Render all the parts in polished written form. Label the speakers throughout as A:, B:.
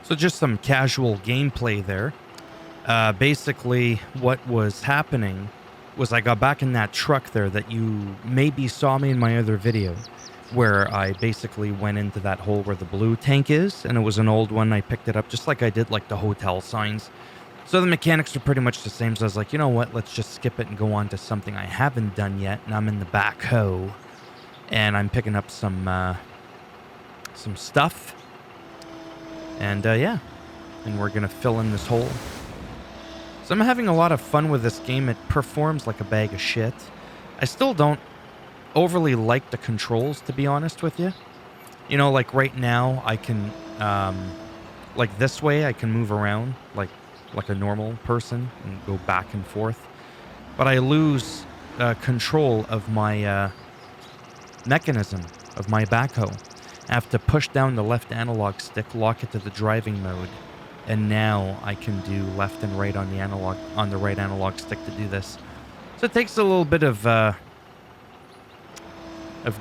A: So just some casual gameplay there. Basically, what was happening was I got back in that truck there that you maybe saw me in my other video, where I basically went into that hole where the blue tank is, and it was an old one. I picked it up just like I did like the hotel signs. So the mechanics are pretty much the same. So I was like, you know what? Let's just skip it and go on to something I haven't done yet. And I'm in the backhoe, and I'm picking up some stuff. And yeah, and we're gonna fill in this hole. So I'm having a lot of fun with this game. It performs like a bag of shit. I still don't overly like the controls, to be honest with you. You know, like right now, I can, like this way, I can move around like a normal person and go back and forth. But I lose control of my mechanism, of my backhoe. I have to push down the left analog stick, lock it to the driving mode, and now I can do left and right on the right analog stick to do this. So it takes a little bit of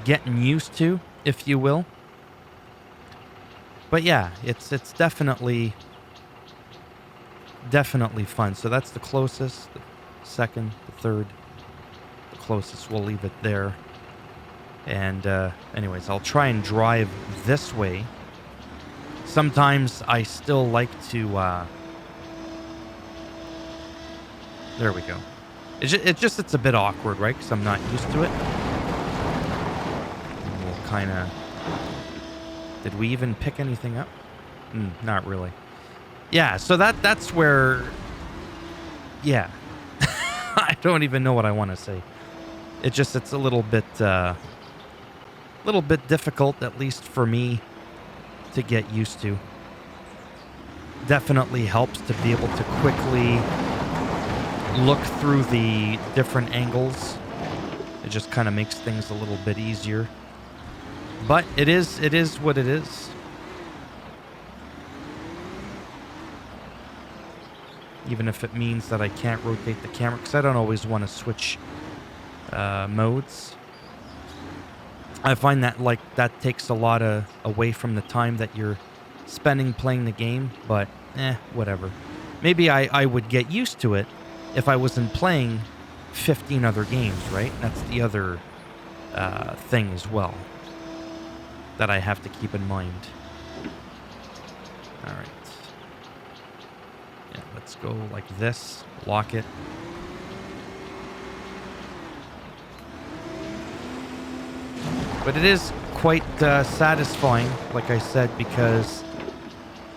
A: getting used to, if you will. But yeah, it's definitely fun. So that's the closest, the second, the third, the closest. We'll leave it there. And anyways, I'll try and drive this way. Sometimes I still like to, there we go. It's a bit awkward, right? Because I'm not used to it. And we'll kind of, did we even pick anything up? Not really. Yeah, so that's where, yeah. I don't even know what I want to say. It's a little bit difficult, at least for me, to get used to. Definitely helps to be able to quickly look through the different angles. It just kind of makes things a little bit easier. But it is what it is. Even if it means that I can't rotate the camera, because I don't always want to switch modes. I find that that takes a lot away from the time that you're spending playing the game, but whatever. Maybe I would get used to it if I wasn't playing 15 other games, right? That's the other thing as well that I have to keep in mind. All right. Yeah, let's go like this. Lock it. But it is quite satisfying, like I said, because,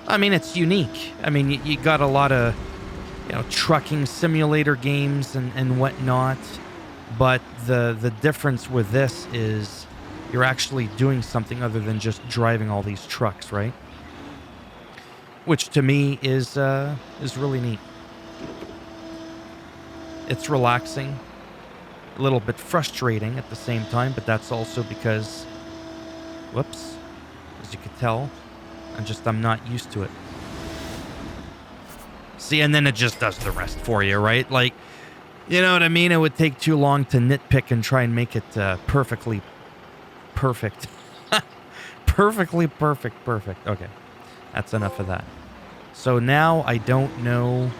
A: I mean, it's unique. I mean, you got a lot of, trucking simulator games and whatnot, but the difference with this is you're actually doing something other than just driving all these trucks, right? Which to me is really neat. It's relaxing. A little bit frustrating at the same time, but that's also because, whoops, as you could tell, I'm not used to it. See, and then it just does the rest for you, right? Like, you know what I mean? It would take too long to nitpick and try and make it perfectly perfect. Perfectly perfect. Okay, that's enough of that. So now I don't know.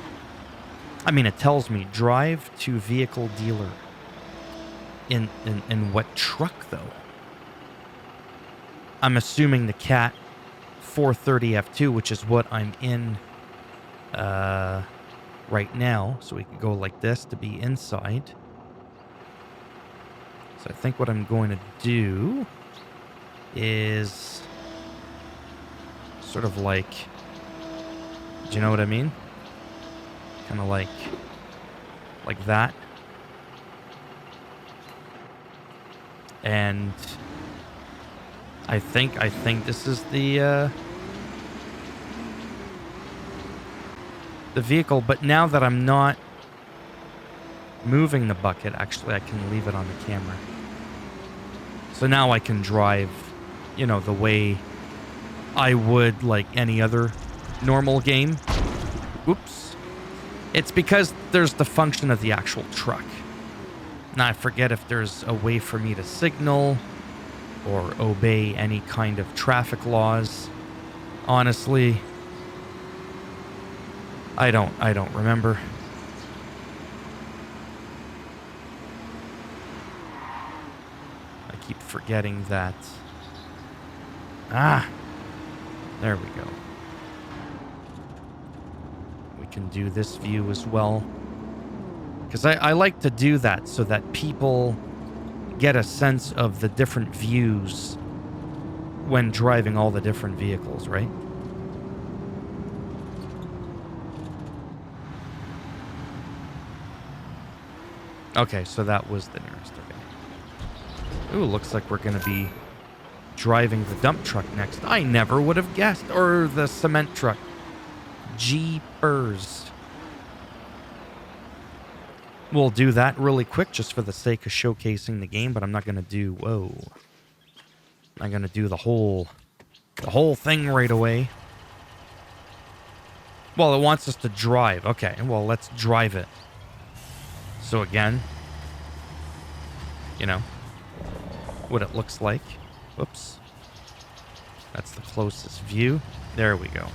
A: I mean, it tells me drive to vehicle dealer. In what truck, though? I'm assuming the Cat 430 F2, which is what I'm in right now. So we can go like this to be inside. So I think what I'm going to do is sort of like, do you know what I mean? Kind of like that. And I think this is the vehicle, but now that I'm not moving the bucket, actually I can leave it on the camera. So now I can drive, the way I would like any other normal game. Oops. It's because there's the function of the actual truck. Now, I forget if there's a way for me to signal or obey any kind of traffic laws. Honestly, I don't remember. I keep forgetting that. Ah, there we go. We can do this view as well. Because I like to do that so that people get a sense of the different views when driving all the different vehicles, right? Okay, so that was the nearest. Okay. Ooh, looks like we're going to be driving the dump truck next. I never would have guessed. Or the cement truck. Jeepers. We'll do that really quick just for the sake of showcasing the game, but I'm not going to do... Whoa. I'm not going to do the whole thing right away. Well, it wants us to drive. Okay, well, let's drive it. So again, you know, what it looks like. Whoops. That's the closest view. There we go.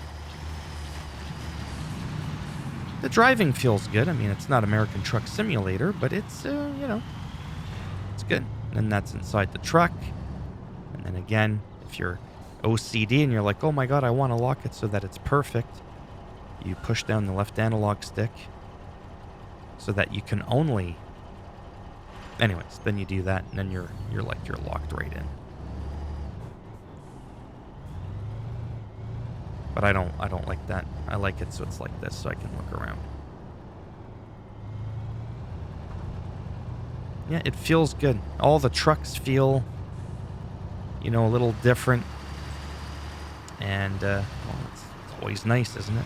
A: The driving feels good. I mean, it's not American Truck Simulator, but it's, you know, it's good. And that's inside the truck. And then again, if you're OCD and you're like, oh my god, I want to lock it so that it's perfect, you push down the left analog stick so that you can only... Anyways, then you do that, and then you're locked right in. But I don't like that. I like it so it's like this, so I can look around. Yeah, it feels good. All the trucks feel, you know, a little different. And, well, it's always nice, isn't it?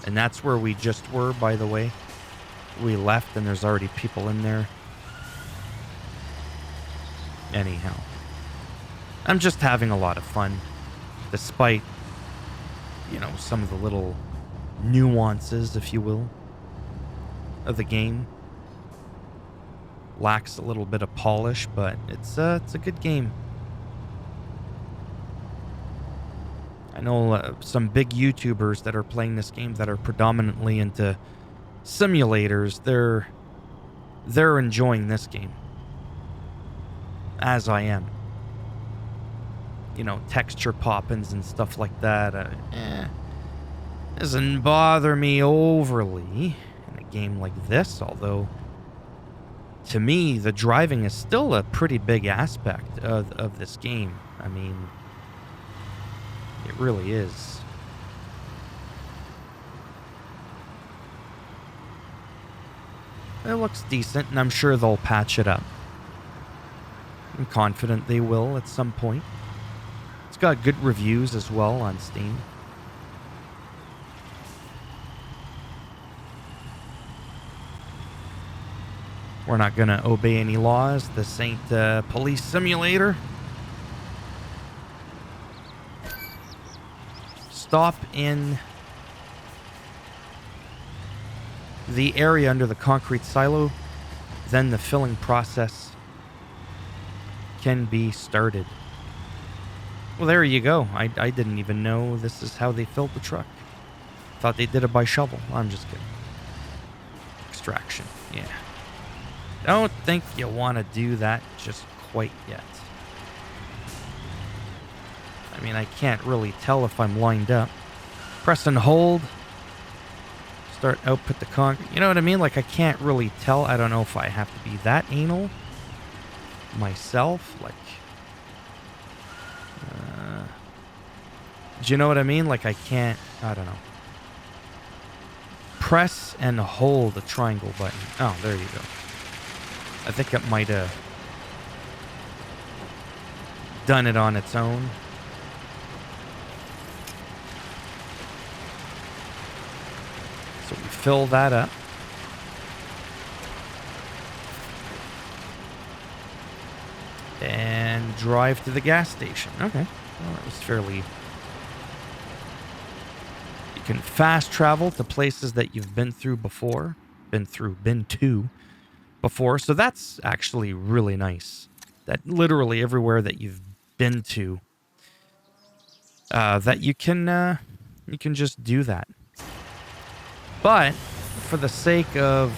A: And that's where we just were, by the way. We left, and there's already people in there. Anyhow. I'm just having a lot of fun, despite... you know, some of the little nuances, if you will, of the game. Lacks a little bit of polish, but it's a good game. I know some big YouTubers that are playing this game that are predominantly into simulators. They're enjoying this game, as I am. You know, texture pop-ins and stuff like that. Doesn't bother me overly in a game like this, although to me, the driving is still a pretty big aspect of this game. I mean, it really is. It looks decent, and I'm sure they'll patch it up. I'm confident they will at some point. It's got good reviews as well on Steam. We're not going to obey any laws. This ain't a police simulator. Stop in the area under the concrete silo. Then the filling process can be started. Well, there you go. I didn't even know this is how they filled the truck. Thought they did it by shovel. I'm just kidding. Extraction. Yeah. Don't think you want to do that just quite yet. I mean, I can't really tell if I'm lined up. Press and hold. Start output the concrete. You know what I mean? Like, I can't really tell. I don't know if I have to be that anal myself. Like, do you know what I mean? Like, I can't, I don't know. Press and hold the triangle button. Oh, there you go. I think it might have done it on its own. So we fill that up. And drive to the gas station. Okay. Well, that was fairly... You can fast travel to places that you've been through before. Been to before. So that's actually really nice. That literally everywhere that you've been to, that you can just do that. But for the sake of...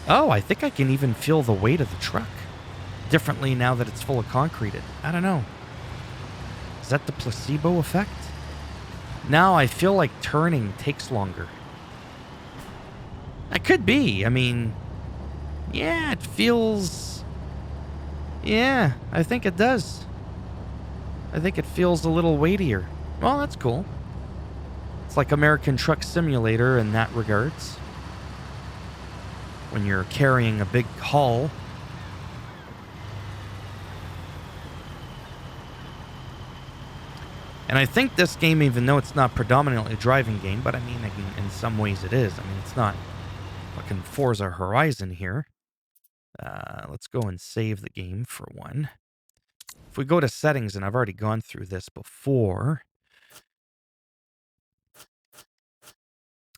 A: Oh, I think I can even feel the weight of the truck differently now that it's full of concreted. I don't know. Is that the placebo effect? Now I feel like turning takes longer. That could be. I mean, yeah, it feels... Yeah, I think it does. I think it feels a little weightier. Well, that's cool. It's like American Truck Simulator in that regards. When you're carrying a big haul. And I think this game, even though it's not predominantly a driving game, but I mean, in some ways it is. I mean, it's not fucking Forza Horizon here. Let's go and save the game for one. If we go to settings, and I've already gone through this before,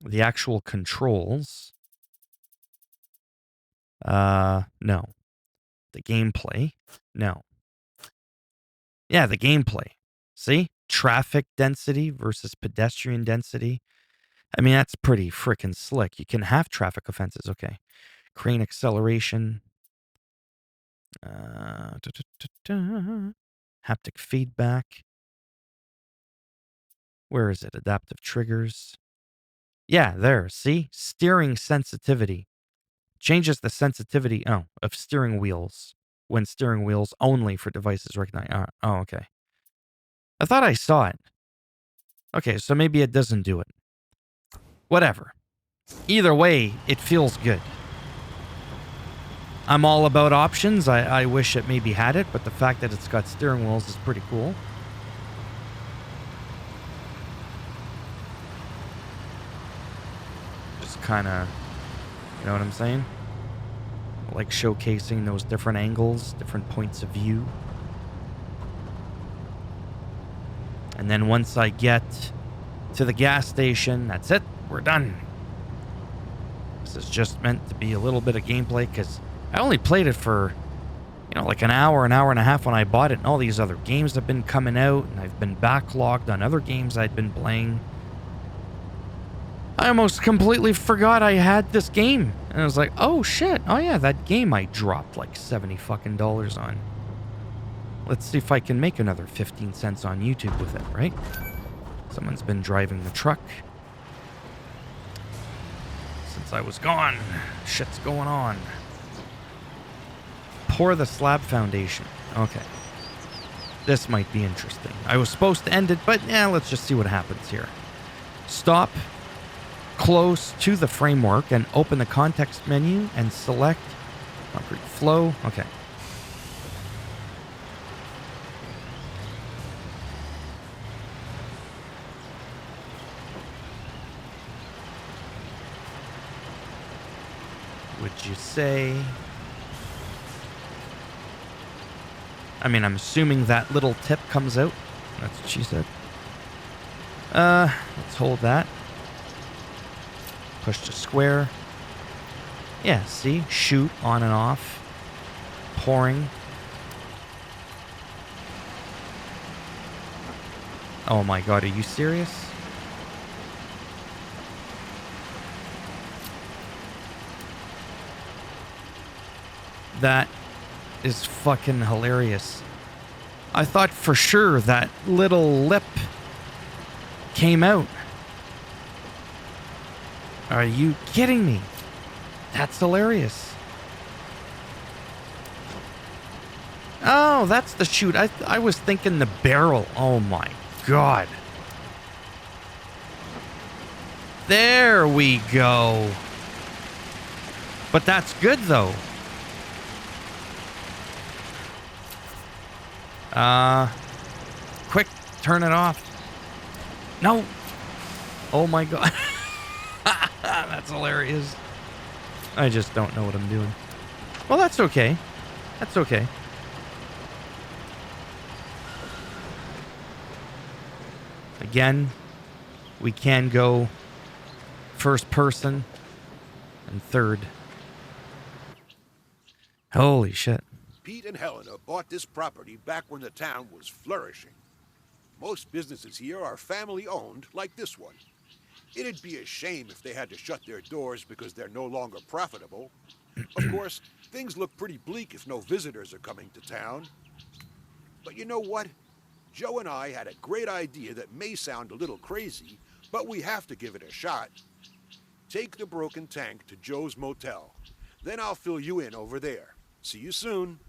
A: the actual controls, no. The gameplay, no. Yeah, the gameplay. See? Traffic density versus pedestrian density. I mean, that's pretty freaking slick. You can have traffic offenses, okay. Crane acceleration. Haptic feedback. Where is it? Adaptive triggers. Yeah, there. See? Steering sensitivity. Changes the sensitivity, of steering wheels. When steering wheels only for devices recognize. Oh, okay. I thought I saw it. Okay, so maybe it doesn't do it. Whatever. Either way, it feels good. I'm all about options. I wish it maybe had it, but the fact that it's got steering wheels is pretty cool. Just kind of, you know what I'm saying? Like showcasing those different angles, different points of view. And then once I get to the gas station, that's it. We're done. This is just meant to be a little bit of gameplay because I only played it for, like an hour and a half when I bought it, and all these other games have been coming out, and I've been backlogged on other games I'd been playing. I almost completely forgot I had this game. And I was like, oh shit, oh yeah, that game I dropped like $70 fucking on. Let's see if I can make another 15 cents on YouTube with it, right? Someone's been driving the truck. Since I was gone, shit's going on. Pour the slab foundation. Okay. This might be interesting. I was supposed to end it, but yeah, let's just see what happens here. Stop close to the framework and open the context menu and select concrete flow. Okay. Would you say... I mean, I'm assuming that little tip comes out. That's what she said. Let's hold that. Push to square. Yeah, see? Shoot, on and off. Pouring. Oh my god, are you serious? That is fucking hilarious. I thought for sure that little lip came out. Are you kidding me? That's hilarious. Oh, that's the chute. I was thinking the barrel. Oh my god. There we go. But that's good though. Quick, turn it off. No. Oh my god. That's hilarious. I just don't know what I'm doing. Well, that's okay. That's okay. Again, we can go first person and third. Holy shit.
B: Pete and Helena bought this property back when the town was flourishing. Most businesses here are family-owned, like this one. It'd be a shame if they had to shut their doors because they're no longer profitable. Of course, things look pretty bleak if no visitors are coming to town. But you know what? Joe and I had a great idea that may sound a little crazy, but we have to give it a shot. Take the broken tank to Joe's motel. Then I'll fill you in over there. See you soon.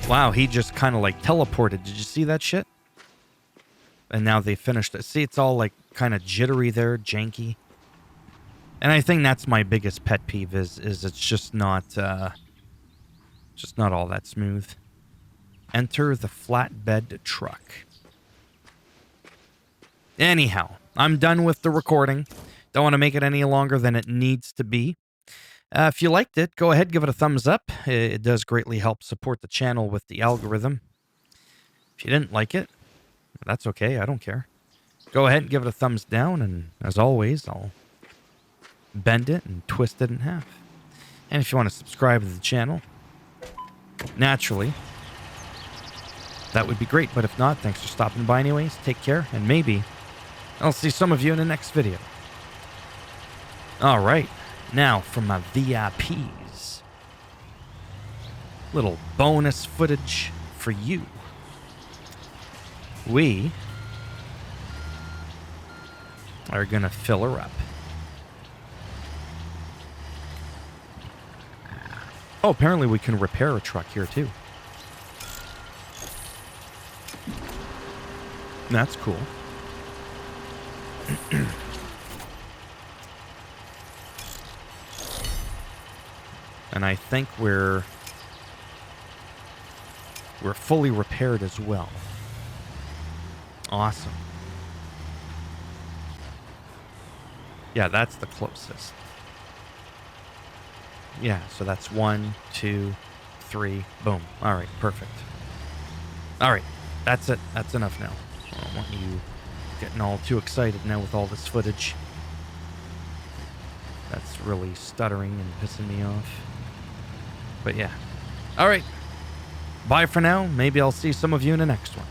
A: Wow, he just kind of like teleported. Did you see that shit? And now they finished it. See, it's all like kind of jittery there, janky. And I think that's my biggest pet peeve is it's just not all that smooth. Enter the flatbed truck. Anyhow, I'm done with the recording. Don't want to make it any longer than it needs to be. If you liked it, go ahead, give it a thumbs up. It does greatly help support the channel with the algorithm. If you didn't like it, that's okay. I don't care. Go ahead and give it a thumbs down, and as always, I'll bend it and twist it in half. And if you want to subscribe to the channel, naturally, that would be great. But if not, thanks for stopping by anyways. Take care, and maybe I'll see some of you in the next video. All right. Now, for my VIPs, little bonus footage for you. We are going to fill her up. Oh, apparently we can repair a truck here, too. That's cool. And I think we're fully repaired as well. Awesome. Yeah, that's the closest. Yeah, so that's 1, 2, 3, boom. All right, perfect. All right, that's it. That's enough now. I don't want you getting all too excited now with all this footage. That's really stuttering and pissing me off. But yeah. All right. Bye for now. Maybe I'll see some of you in the next one.